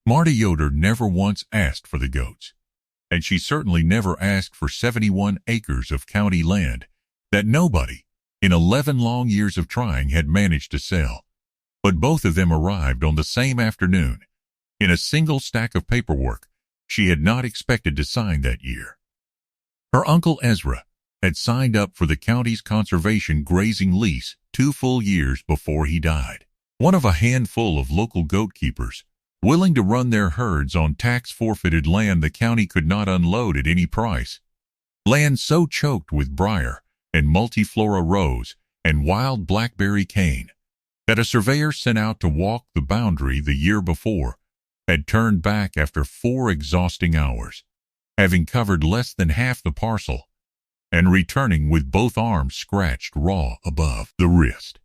Marta Yoder never once asked for the goats, and she certainly never asked for 71 acres of county land that nobody, in 11 long years of trying, had managed to sell. But both of them arrived on the same afternoon, in a single stack of paperwork she had not expected to sign that year. Her uncle Ezra had signed up for the county's conservation grazing lease 2 full years before he died. One of a handful of local goat keepers, willing to run their herds on tax-forfeited land the county could not unload at any price. Land so choked with briar and multiflora rose and wild blackberry cane that a surveyor sent out to walk the boundary the year before had turned back after 4 exhausting hours, having covered less than half the parcel, and returning with both arms scratched raw above the wrist.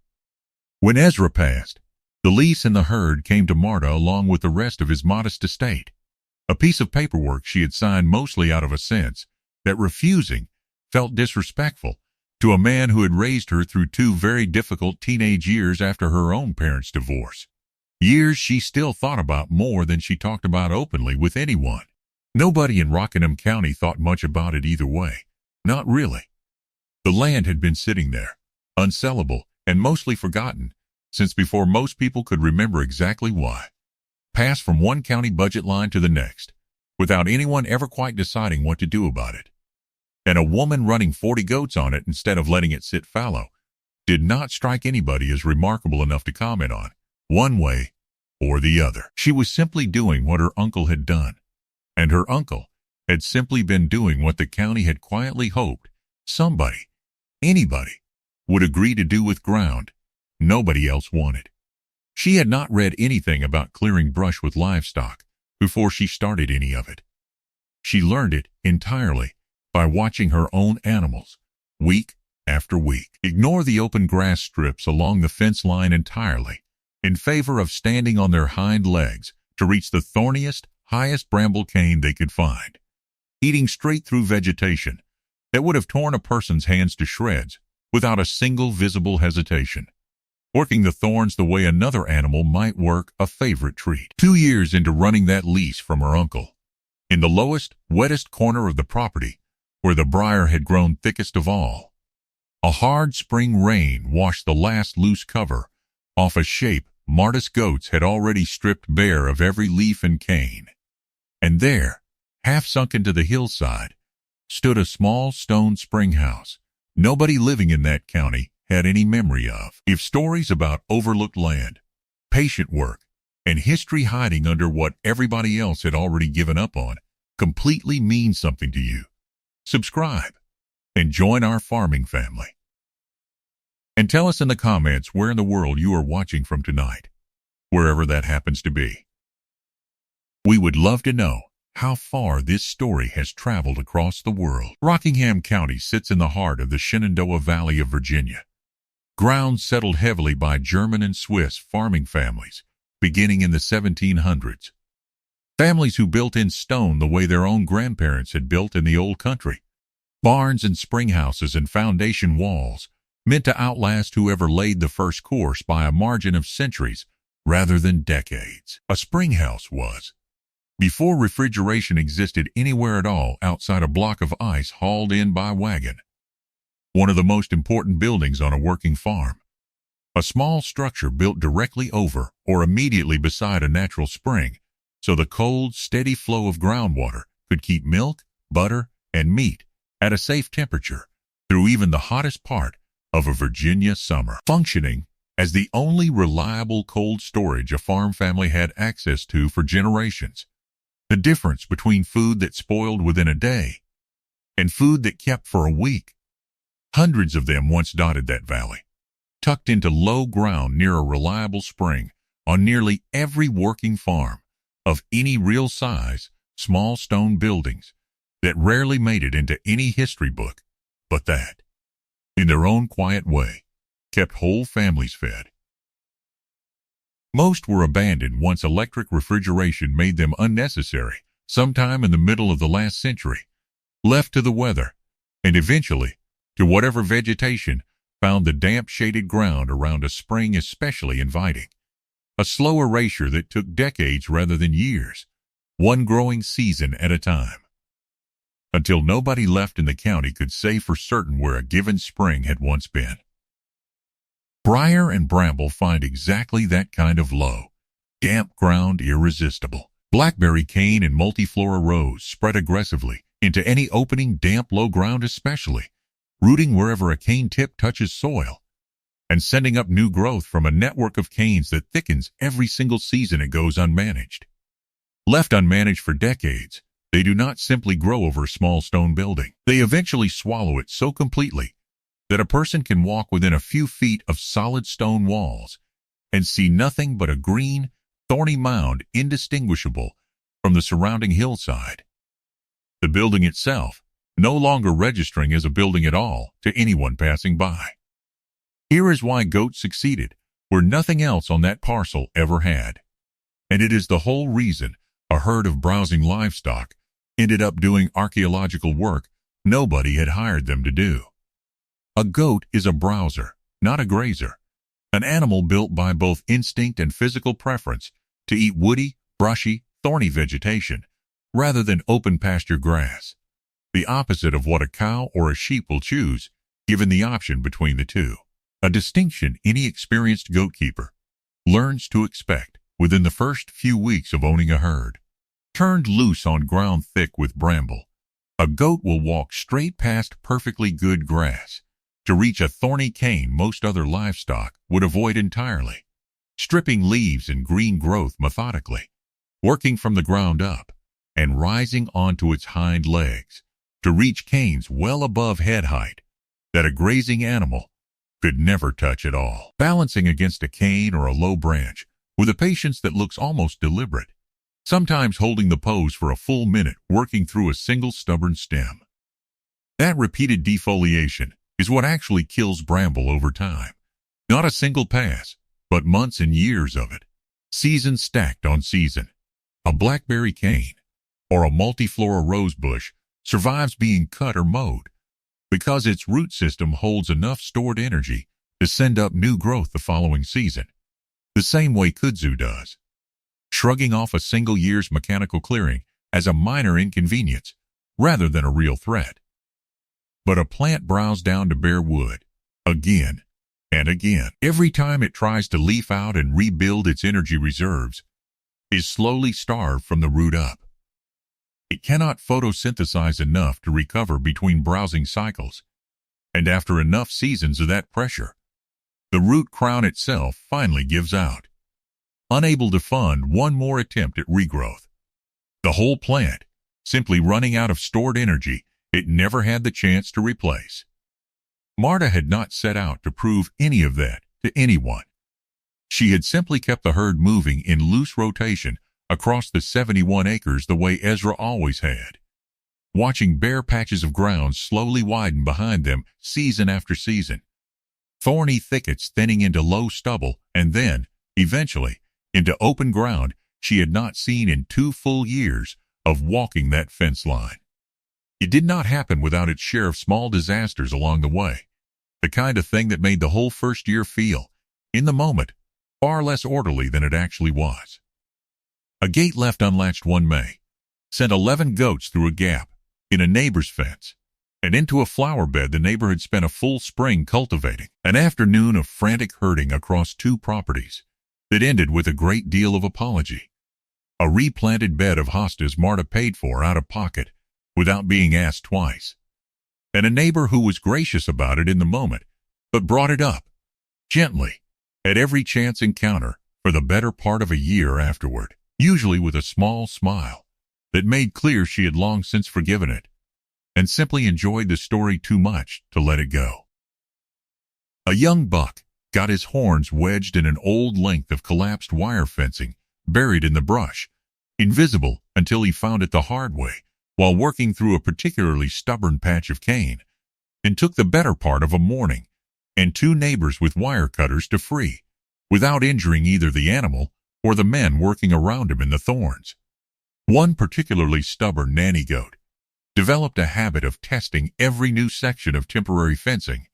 When Ezra passed, the lease and the herd came to Marta along with the rest of his modest estate, a piece of paperwork she had signed mostly out of a sense that refusing felt disrespectful to a man who had raised her through 2 very difficult teenage years after her own parents' divorce. Years she still thought about more than she talked about openly with anyone. Nobody in Rockingham County thought much about it either way. Not really. The land had been sitting there, unsellable and mostly forgotten, since before most people could remember exactly why. Passed from one county budget line to the next, without anyone ever quite deciding what to do about it. And a woman running 40 goats on it instead of letting it sit fallow did not strike anybody as remarkable enough to comment on, one way or the other. She was simply doing what her uncle had done, and her uncle had simply been doing what the county had quietly hoped somebody, anybody, would agree to do with ground nobody else wanted. She had not read anything about clearing brush with livestock before she started any of it. She learned it entirely by watching her own animals, week after week, ignore the open grass strips along the fence line entirely, in favor of standing on their hind legs to reach the thorniest, highest bramble cane they could find, eating straight through vegetation that would have torn a person's hands to shreds without a single visible hesitation, working the thorns the way another animal might work a favorite treat. 2 years into running that lease from her uncle, in the lowest, wettest corner of the property, where the briar had grown thickest of all, a hard spring rain washed the last loose cover off a shape Marta's goats had already stripped bare of every leaf and cane. And there, half sunk into the hillside, stood a small stone springhouse nobody living in that county had any memory of. If stories about overlooked land, patient work, and history hiding under what everybody else had already given up on completely mean something to you, subscribe and join our farming family. And tell us in the comments where in the world you are watching from tonight, wherever that happens to be. We would love to know how far this story has traveled across the world. Rockingham County sits in the heart of the Shenandoah Valley of Virginia, ground settled heavily by German and Swiss farming families beginning in the 1700s. Families who built in stone the way their own grandparents had built in the old country. Barns and springhouses and foundation walls meant to outlast whoever laid the first course by a margin of centuries rather than decades. A springhouse was, before refrigeration existed anywhere at all outside a block of ice hauled in by wagon, one of the most important buildings on a working farm. A small structure built directly over or immediately beside a natural spring, so the cold, steady flow of groundwater could keep milk, butter, and meat at a safe temperature through even the hottest part of a Virginia summer, functioning as the only reliable cold storage a farm family had access to for generations. The difference between food that spoiled within a day and food that kept for a week. Hundreds of them once dotted that valley, tucked into low ground near a reliable spring on nearly every working farm of any real size, small stone buildings that rarely made it into any history book, but that, in their own quiet way, kept whole families fed. Most were abandoned once electric refrigeration made them unnecessary sometime in the middle of the last century, left to the weather, and eventually to whatever vegetation found the damp shaded ground around a spring especially inviting. a slow erasure that took decades rather than years, one growing season at a time, until nobody left in the county could say for certain where a given spring had once been. Briar and bramble find exactly that kind of low, damp ground irresistible. Blackberry, cane, and multiflora rose spread aggressively into any opening, damp, low ground especially, rooting wherever a cane tip touches soil, and sending up new growth from a network of canes that thickens every single season it goes unmanaged. Left unmanaged for decades, they do not simply grow over a small stone building. They eventually swallow it so completely that a person can walk within a few feet of solid stone walls and see nothing but a green, thorny mound indistinguishable from the surrounding hillside. The building itself no longer registering as a building at all to anyone passing by. Here is why goats succeeded where nothing else on that parcel ever had. And it is the whole reason a herd of browsing livestock ended up doing archaeological work nobody had hired them to do. A goat is a browser, not a grazer, an animal built by both instinct and physical preference to eat woody, brushy, thorny vegetation rather than open pasture grass, the opposite of what a cow or a sheep will choose given the option between the two, a distinction any experienced goat keeper learns to expect within the first few weeks of owning a herd. Turned loose on ground thick with bramble, a goat will walk straight past perfectly good grass to reach a thorny cane most other livestock would avoid entirely, stripping leaves and green growth methodically, working from the ground up, and rising onto its hind legs to reach canes well above head height that a grazing animal could never touch at all, balancing against a cane or a low branch with a patience that looks almost deliberate, sometimes holding the pose for a full minute working through a single stubborn stem. That repeated defoliation is what actually kills bramble over time. Not a single pass, but months and years of it, season stacked on season. A blackberry cane or a multiflora rose bush survives being cut or mowed because its root system holds enough stored energy to send up new growth the following season, the same way kudzu does, shrugging off a single year's mechanical clearing as a minor inconvenience rather than a real threat. But a plant browse down to bare wood, again and again, every time it tries to leaf out and rebuild its energy reserves, is slowly starved from the root up. It cannot photosynthesize enough to recover between browsing cycles, and after enough seasons of that pressure, the root crown itself finally gives out, unable to fund one more attempt at regrowth. The whole plant simply running out of stored energy it never had the chance to replace. Marta had not set out to prove any of that to anyone. She had simply kept the herd moving in loose rotation across the 71 acres the way Ezra always had, watching bare patches of ground slowly widen behind them season after season, thorny thickets thinning into low stubble and then, eventually, into open ground she had not seen in 2 full years of walking that fence line. It did not happen without its share of small disasters along the way, the kind of thing that made the whole first year feel, in the moment, far less orderly than it actually was. A gate left unlatched one May sent 11 goats through a gap in a neighbor's fence and into a flower bed the neighbor had spent a full spring cultivating, an afternoon of frantic herding across 2 properties that ended with a great deal of apology. A replanted bed of hostas Marta paid for out of pocket without being asked twice, and a neighbor who was gracious about it in the moment, but brought it up, gently, at every chance encounter for the better part of a year afterward, usually with a small smile that made clear she had long since forgiven it, and simply enjoyed the story too much to let it go. A young buck got his horns wedged in an old length of collapsed wire fencing buried in the brush, invisible until he found it the hard way while working through a particularly stubborn patch of cane, and took the better part of a morning and 2 neighbors with wire cutters to free, without injuring either the animal or the men working around him in the thorns. One particularly stubborn nanny goat developed a habit of testing every new section of temporary fencing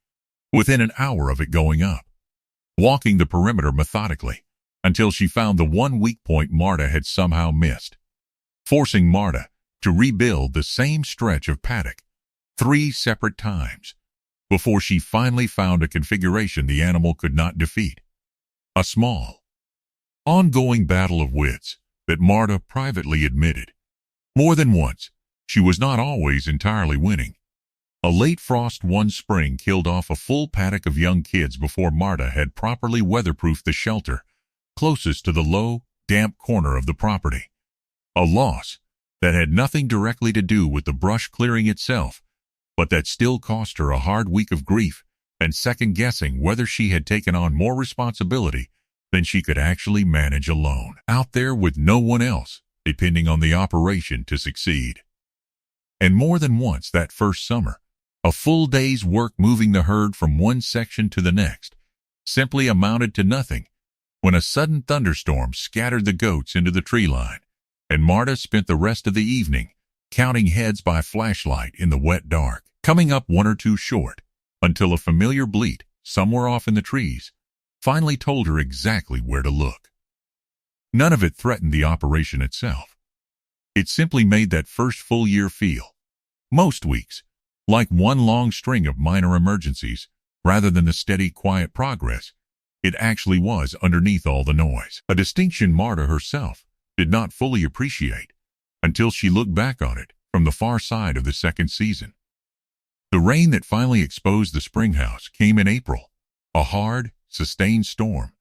within an hour of it going up, walking the perimeter methodically, until she found the one weak point Marta had somehow missed, forcing Marta to rebuild the same stretch of paddock 3 separate times before she finally found a configuration the animal could not defeat. A small, ongoing battle of wits that Marta privately admitted. More than once, she was not always entirely winning. A late frost one spring killed off a full paddock of young kids before Marta had properly weatherproofed the shelter closest to the low, damp corner of the property. A loss that had nothing directly to do with the brush clearing itself, but that still cost her a hard week of grief and second-guessing whether she had taken on more responsibility than she could actually manage alone, out there with no one else depending on the operation to succeed. And more than once that first summer, a full day's work moving the herd from one section to the next simply amounted to nothing when a sudden thunderstorm scattered the goats into the tree line, and Marta spent the rest of the evening counting heads by flashlight in the wet dark, coming up 1 or 2 short, until a familiar bleat somewhere off in the trees finally told her exactly where to look. None of it threatened the operation itself. It simply made that first full year feel, most weeks, like one long string of minor emergencies, rather than the steady, quiet progress it actually was underneath all the noise. A distinction Marta herself did not fully appreciate until she looked back on it from the far side of the second season. The rain that finally exposed the Springhouse came in April, a hard, sustained storm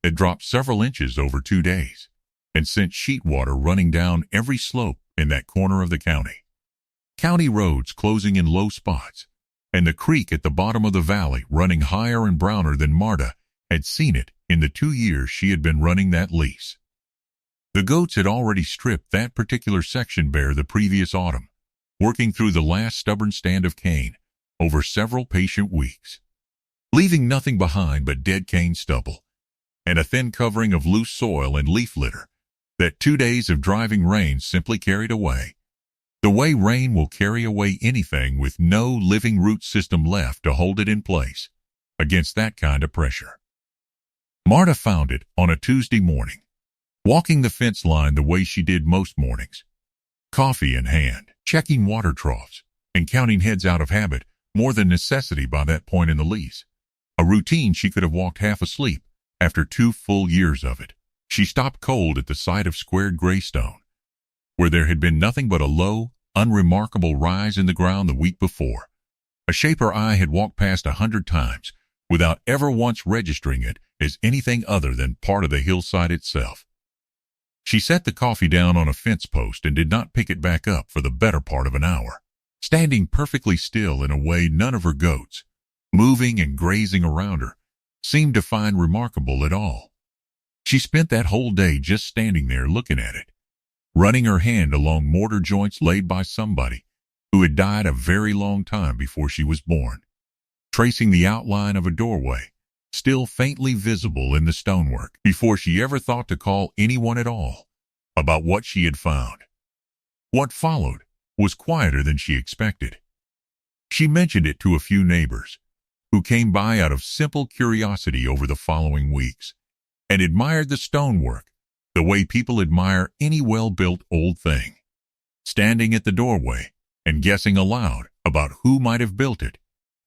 that dropped several inches over 2 days and sent sheet water running down every slope in that corner of the county. County roads closing in low spots, and the creek at the bottom of the valley running higher and browner than Marta had seen it in the 2 years she had been running that lease. The goats had already stripped that particular section bare the previous autumn, working through the last stubborn stand of cane over several patient weeks, leaving nothing behind but dead cane stubble and a thin covering of loose soil and leaf litter that 2 days of driving rain simply carried away, the way rain will carry away anything with no living root system left to hold it in place against that kind of pressure. Marta found it on a Tuesday morning, walking the fence line the way she did most mornings, coffee in hand, checking water troughs, and counting heads out of habit more than necessity by that point in the lease, a routine she could have walked half asleep after 2 full years of it. She stopped cold at the sight of squared gray stone, where there had been nothing but a low, unremarkable rise in the ground the week before, a shape her eye had walked past 100 times without ever once registering it as anything other than part of the hillside itself. She set the coffee down on a fence post and did not pick it back up for the better part of an hour, standing perfectly still in a way none of her goats, moving and grazing around her, seemed to find remarkable at all. She spent that whole day just standing there looking at it, running her hand along mortar joints laid by somebody who had died a very long time before she was born, tracing the outline of a doorway, still faintly visible in the stonework, before she ever thought to call anyone at all about what she had found. What followed was quieter than she expected. She mentioned it to a few neighbors, who came by out of simple curiosity over the following weeks, and admired the stonework the way people admire any well-built old thing, standing at the doorway and guessing aloud about who might have built it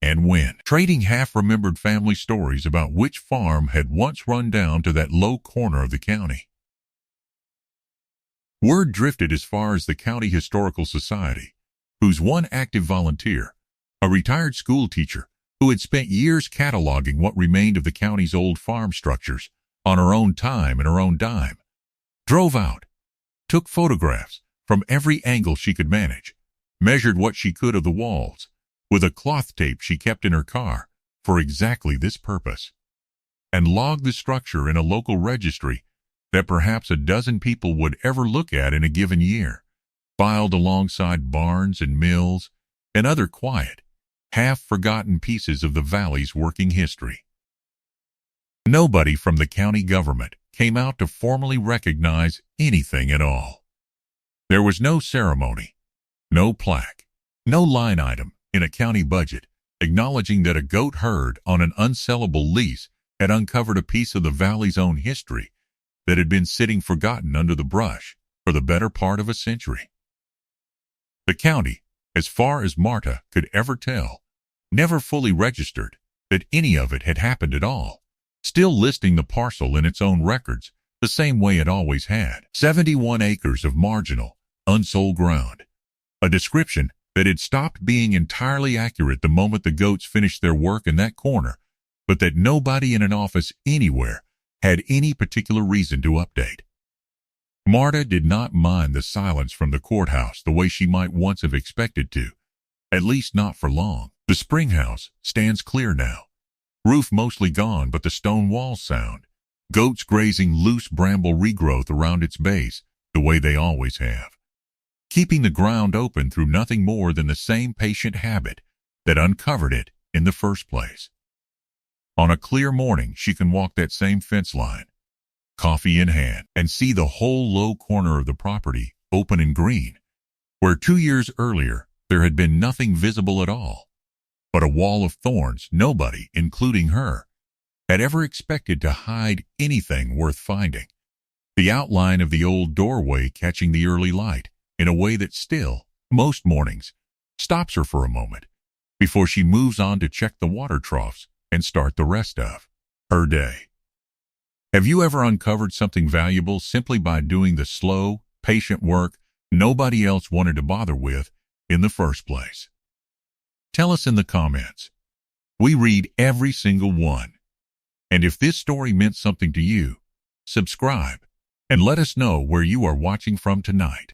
and when, trading half-remembered family stories about which farm had once run down to that low corner of the county. Word drifted as far as the County Historical Society, whose one active volunteer, a retired school teacher who had spent years cataloging what remained of the county's old farm structures on her own time and her own dime, drove out, took photographs from every angle she could manage, measured what she could of the walls, with a cloth tape she kept in her car for exactly this purpose, and logged the structure in a local registry that perhaps a dozen people would ever look at in a given year, filed alongside barns and mills and other quiet, half-forgotten pieces of the valley's working history. Nobody from the county government came out to formally recognize anything at all. There was no ceremony, no plaque, no line item in a county budget acknowledging that a goat herd on an unsellable lease had uncovered a piece of the valley's own history that had been sitting forgotten under the brush for the better part of a century. The county, as far as Marta could ever tell, never fully registered that any of it had happened at all, still listing the parcel in its own records the same way it always had. 71 acres of marginal, unsold ground. A description that had stopped being entirely accurate the moment the goats finished their work in that corner, but that nobody in an office anywhere had any particular reason to update. Marta did not mind the silence from the courthouse the way she might once have expected to, at least not for long. The Springhouse stands clear now, roof mostly gone but the stone walls sound, goats grazing loose bramble regrowth around its base the way they always have, keeping the ground open through nothing more than the same patient habit that uncovered it in the first place. On a clear morning, she can walk that same fence line, coffee in hand, and see the whole low corner of the property open and green, where 2 years earlier there had been nothing visible at all, but a wall of thorns nobody, including her, had ever expected to hide anything worth finding. The outline of the old doorway catching the early light in a way that still, most mornings, stops her for a moment before she moves on to check the water troughs and start the rest of her day. Have you ever uncovered something valuable simply by doing the slow, patient work nobody else wanted to bother with in the first place? Tell us in the comments. We read every single one. And if this story meant something to you, subscribe and let us know where you are watching from tonight.